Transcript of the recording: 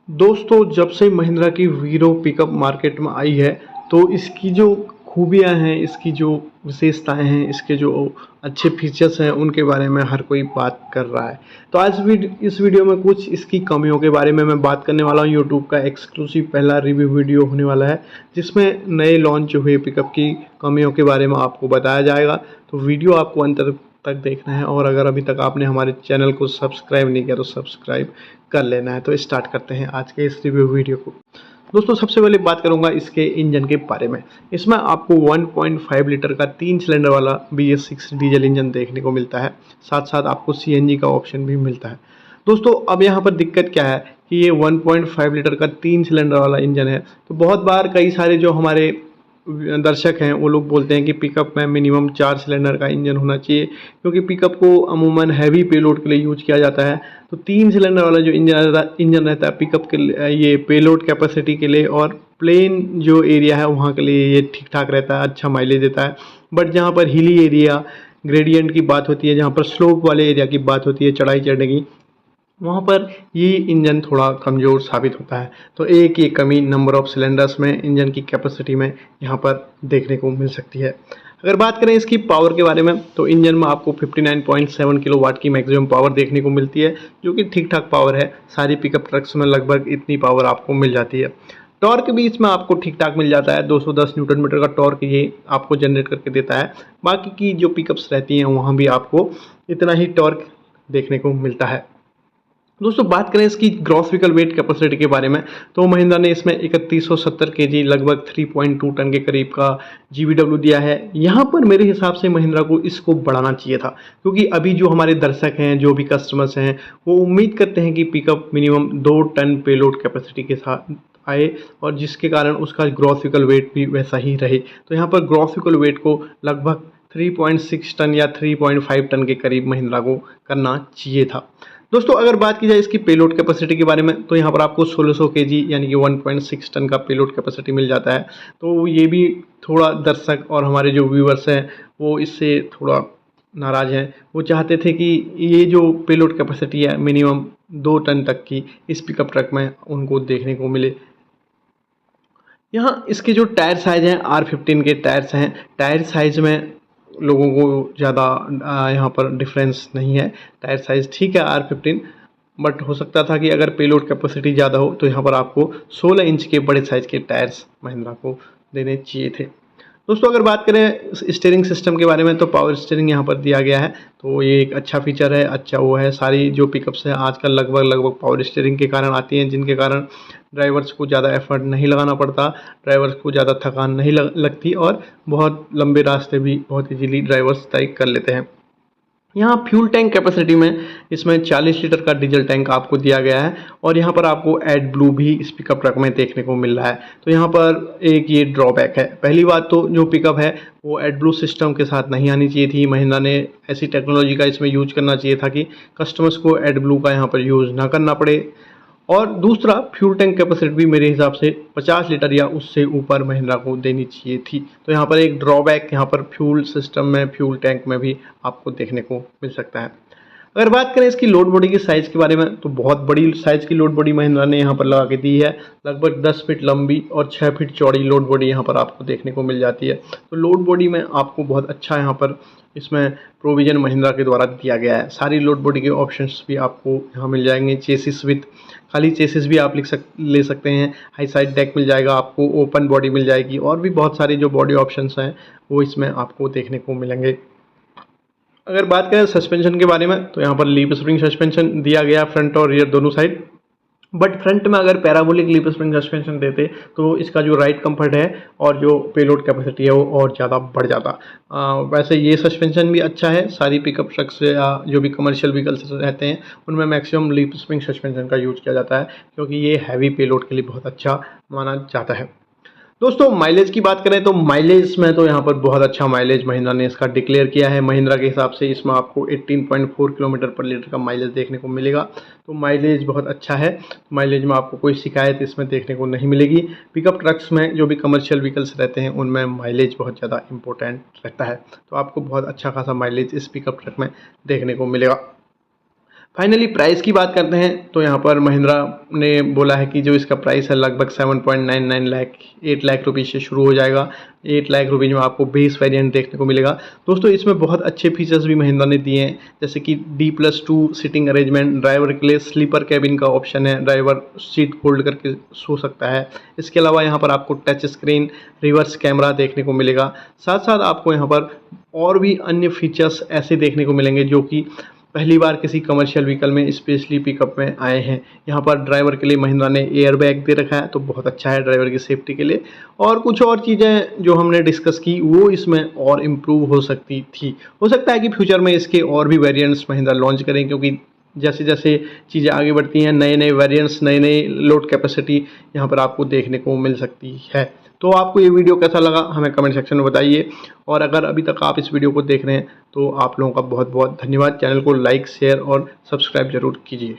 दोस्तों, जब से महिंद्रा की वीरो पिकअप मार्केट में आई है तो इसकी जो खूबियाँ हैं, इसकी जो विशेषताएँ हैं, इसके जो अच्छे फीचर्स हैं उनके बारे में हर कोई बात कर रहा है। तो आज इस वीडियो में कुछ इसकी कमियों के बारे में मैं बात करने वाला हूँ। यूट्यूब का एक्सक्लूसिव पहला रिव्यू वीडियो होने वाला है जिसमें नए लॉन्च हुए पिकअप की कमियों के बारे में आपको बताया जाएगा। तो वीडियो आपको अंत तक देखना है और अगर अभी तक आपने हमारे चैनल को सब्सक्राइब नहीं किया तो सब्सक्राइब कर लेना है। तो स्टार्ट करते हैं आज के इस रिव्यू वीडियो को। दोस्तों, सबसे पहले बात करूंगा इसके इंजन के बारे में। इसमें आपको 1.5 लीटर का 3 सिलेंडर वाला BS6 डीजल इंजन देखने को मिलता है। साथ साथ आपको CNG का ऑप्शन भी मिलता है। दोस्तों, अब यहाँ पर दिक्कत क्या है कि ये 1.5 लीटर का 3 सिलेंडर वाला इंजन है। तो बहुत बार कई सारे जो हमारे दर्शक हैं वो लोग बोलते हैं कि पिकअप में मिनिमम 4 सिलेंडर का इंजन होना चाहिए, क्योंकि पिकअप को अमूमन हैवी पेलोड के लिए यूज किया जाता है। तो 3 सिलेंडर वाला जो इंजन रहता है पिकअप के लिए, ये पेलोड कैपेसिटी के लिए और प्लेन जो एरिया है वहाँ के लिए ये ठीक ठाक रहता है, अच्छा माइलेज देता है। बट जहाँ पर हिली एरिया, ग्रेडियंट की बात होती है, जहाँ पर स्लोप वाले एरिया की बात होती है, चढ़ाई चढ़ने की, वहाँ पर ये इंजन थोड़ा कमज़ोर साबित होता है। तो एक ये कमी नंबर ऑफ़ सिलेंडर्स में, इंजन की कैपेसिटी में यहाँ पर देखने को मिल सकती है। अगर बात करें इसकी पावर के बारे में तो इंजन में आपको 59.7 किलोवाट की मैक्सिमम पावर देखने को मिलती है, जो कि ठीक ठाक पावर है। सारी पिकअप ट्रक्स में लगभग इतनी पावर आपको मिल जाती है। टॉर्क भी इसमें आपको ठीक ठाक मिल जाता है। 210 न्यूटन मीटर का टॉर्क ये आपको जनरेट करके देता है। बाकी की जो पिकअप्स रहती हैं वहाँ भी आपको इतना ही टॉर्क देखने को मिलता है। दोस्तों, बात करें इसकी ग्रॉस व्हीकल वेट कैपेसिटी के बारे में तो महिंद्रा ने इसमें 3170 kg, लगभग 3.2 टन के करीब का GVW दिया है। यहाँ पर मेरे हिसाब से महिंद्रा को इसको बढ़ाना चाहिए था, क्योंकि अभी जो हमारे दर्शक हैं, जो भी कस्टमर्स हैं, वो उम्मीद करते हैं कि pickup minimum 2 ton payload capacity के साथ आए और जिसके कारण उसका ग्रॉस व्हीकल वेट भी वैसा ही रहे। तो यहाँ पर ग्रॉस व्हीकल वेट को लगभग 3.6 टन या 3.5 टन के करीब महिंद्रा को करना चाहिए था। दोस्तों, अगर बात की जाए इसकी पेलोड कैपेसिटी के बारे में तो यहाँ पर आपको 1600 kg यानी कि 1.6 टन का पेलोड कैपेसिटी मिल जाता है। तो ये भी थोड़ा दर्शक और हमारे जो व्यूअर्स हैं वो इससे थोड़ा नाराज़ हैं। वो चाहते थे कि ये जो पेलोड कैपेसिटी है मिनिमम 2 टन तक की इस पिकअप ट्रक में उनको देखने को मिले। यहाँ इसके जो टायर साइज़ हैं R15 के टायर्स हैं। टायर साइज़ में लोगों को ज़्यादा यहाँ पर डिफरेंस नहीं है। टायर साइज़ ठीक है R15, बट हो सकता था कि अगर पेलोड कैपेसिटी ज़्यादा हो तो यहाँ पर आपको 16 इंच के बड़े साइज़ के टायर्स महिंद्रा को देने चाहिए थे। दोस्तों, अगर बात करें स्टीयरिंग सिस्टम के बारे में तो पावर स्टीयरिंग यहाँ पर दिया गया है। तो ये एक अच्छा फीचर है, अच्छा वो है। सारी जो पिकअप्स हैं आजकल लगभग पावर स्टीयरिंग के कारण आती हैं, जिनके कारण ड्राइवर्स को ज़्यादा एफर्ट नहीं लगाना पड़ता, ड्राइवर्स को ज़्यादा थकान नहीं लगती और बहुत लंबे रास्ते भी बहुत इजीली ड्राइवर्स तय कर लेते हैं। यहाँ फ्यूल टैंक कैपेसिटी में इसमें 40 लीटर का डीजल टैंक आपको दिया गया है और यहाँ पर आपको एड ब्लू भी इस पिकअप ट्रक में देखने को मिल रहा है। तो यहाँ पर एक ये ड्रॉबैक है। पहली बात तो जो पिकअप है वो एड ब्लू सिस्टम के साथ नहीं आनी चाहिए थी। महिंद्रा ने ऐसी टेक्नोलॉजी का इसमें यूज करना चाहिए था कि कस्टमर्स को एड ब्लू का यहाँ पर यूज़ ना करना पड़े। और दूसरा, फ्यूल टैंक कैपेसिटी भी मेरे हिसाब से 50 लीटर या उससे ऊपर महिंद्रा को देनी चाहिए थी। तो यहाँ पर एक ड्रॉबैक यहाँ पर फ्यूल सिस्टम में, फ्यूल टैंक में भी आपको देखने को मिल सकता है। अगर बात करें इसकी लोड बॉडी की साइज़ के बारे में तो बहुत बड़ी साइज़ की लोड बॉडी महिंद्रा ने यहाँ पर लगा के दी है। लगभग 10 फीट लंबी और 6 फीट चौड़ी लोड बॉडी यहाँ पर आपको देखने को मिल जाती है। तो लोड बॉडी में आपको बहुत अच्छा यहाँ पर इसमें प्रोविज़न महिंद्रा के द्वारा दिया गया है। सारी लोड बॉडी के ऑप्शंस भी आपको यहाँ मिल जाएंगे। चेसिस विथ खाली चेसिस भी आप ले सकते हैं। हाई साइड डेक मिल जाएगा आपको, ओपन बॉडी मिल जाएगी और भी बहुत सारी जो बॉडी ऑप्शंस हैं वो इसमें आपको देखने को मिलेंगे। अगर बात करें सस्पेंशन के बारे में तो यहाँ पर लीफ स्प्रिंग सस्पेंशन दिया गया फ्रंट और रियर दोनों साइड। बट फ्रंट में अगर पैराबोलिक लीफ स्प्रिंग सस्पेंशन देते तो इसका जो राइड कंफर्ट है और जो पेलोड कैपेसिटी है वो और ज़्यादा बढ़ जाता। वैसे ये सस्पेंशन भी अच्छा है। सारी पिकअप ट्रक्स या जो भी कमर्शियल व्हीकल्स रहते हैं उनमें मैक्सिमम लीफ स्प्रिंग सस्पेंशन का यूज किया जाता है, क्योंकि ये हैवी पेलोड के लिए बहुत अच्छा माना जाता है। दोस्तों, माइलेज की बात करें तो माइलेज में तो यहाँ पर बहुत अच्छा माइलेज महिंद्रा ने इसका डिक्लेयर किया है। महिंद्रा के हिसाब से इसमें आपको 18.4 किलोमीटर पर लीटर का माइलेज देखने को मिलेगा। तो माइलेज बहुत अच्छा है। माइलेज में आपको कोई शिकायत इसमें देखने को नहीं मिलेगी। पिकअप ट्रक्स में जो भी कमर्शियल व्हीकल्स रहते हैं उनमें माइलेज बहुत ज़्यादा इंपॉर्टेंट रहता है। तो आपको बहुत अच्छा खासा माइलेज इस पिकअप ट्रक में देखने को मिलेगा। फाइनली प्राइस की बात करते हैं तो यहाँ पर महिंद्रा ने बोला है कि जो इसका प्राइस है लगभग 7.99 लाख 8 लाख रुपीज़ से शुरू हो जाएगा। 8 लाख रुपीज़ में आपको बेस वेरिएंट देखने को मिलेगा। दोस्तों इसमें बहुत अच्छे फीचर्स भी महिंद्रा ने दिए हैं, जैसे कि D+2 सीटिंग अरेंजमेंट, ड्राइवर के लिए स्लीपर कैबिन का ऑप्शन है, ड्राइवर सीट फोल्ड करके सो सकता है। इसके अलावा यहाँ पर आपको टच स्क्रीन रिवर्स कैमरा देखने को मिलेगा। साथ साथ आपको यहाँ पर और भी अन्य फीचर्स ऐसे देखने को मिलेंगे जो कि पहली बार किसी कमर्शियल व्हीकल में स्पेशली पिकअप में आए हैं। यहाँ पर ड्राइवर के लिए महिंद्रा ने एयर बैग दे रखा है, तो बहुत अच्छा है ड्राइवर की सेफ्टी के लिए। और कुछ और चीज़ें जो हमने डिस्कस की वो इसमें और इम्प्रूव हो सकती थी। हो सकता है कि फ्यूचर में इसके और भी वेरिएंट्स महिंद्रा लॉन्च करें, क्योंकि जैसे जैसे चीज़ें आगे बढ़ती हैं नए नए वेरिएंट्स, नए नए लोड कैपेसिटी यहाँ पर आपको देखने को मिल सकती है। तो आपको ये वीडियो कैसा लगा हमें कमेंट सेक्शन में बताइए, और अगर अभी तक आप इस वीडियो को देख रहे हैं तो आप लोगों का बहुत बहुत धन्यवाद। चैनल को लाइक, शेयर और सब्सक्राइब जरूर कीजिए।